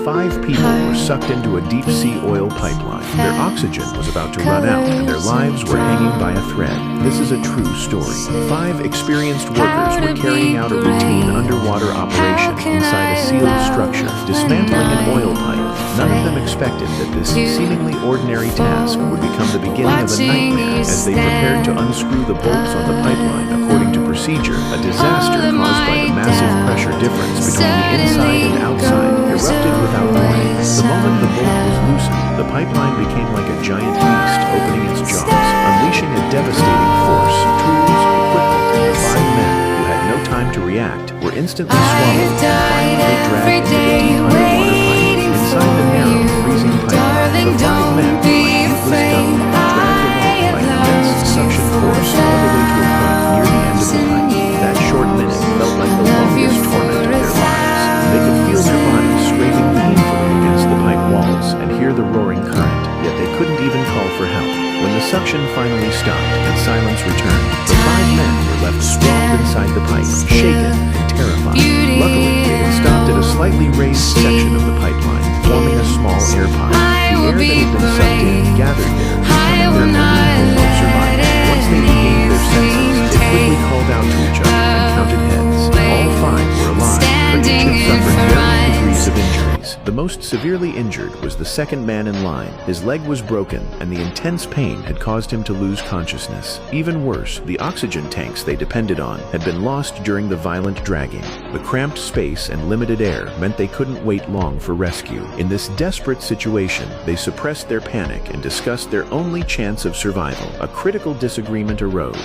5 people were sucked into a deep-sea oil pipeline. Their oxygen was about to run out, and their lives were hanging by a thread. This is a true story. 5 experienced workers were carrying out a routine underwater operation inside a sealed structure, dismantling an oil pipe. None of them expected that this seemingly ordinary task would become the beginning of a nightmare. As they prepared to unscrew the bolts on the pipeline according to procedure, a disaster caused by the massive pressure difference between the inside and outside erupted without warning. The moment the bolt was loosened, the pipeline became like a giant beast opening its jaws, unleashing a devastating force. Tools, equipment, and 5 men who had no time to react were instantly swallowed and violently dragged into the deep underwater pipe. Inside the narrow, freezing pipeline, the 5 men were like toothless dung, dragged along by an immense suction force all the way to a point near the end of the pipe. That short minute felt like the longest torment of their lives. They could feel their bodies scraping painfully against the pipe walls and hear the roaring current, yet they couldn't even call for help. When the suction finally stopped and silence returned, the 5 men were left swathed inside the pipe, shaken and terrified. Luckily, they had stopped at a slightly raised section of the pipeline, forming a small air pocket. The air that had been sucked in gathered there, becoming their only hope of survival. Once they regained their senses, they quickly called out to each other and counted heads. All 5 were alive, but each had suffered varying degrees of injuries. The most severely injured was the second man in line. His leg was broken, and the intense pain had caused him to lose consciousness. Even worse, the oxygen tanks they depended on had been lost during the violent dragging. The cramped space and limited air meant they couldn't wait long for rescue. In this desperate situation, they suppressed their panic and discussed their only chance of survival. A critical disagreement arose.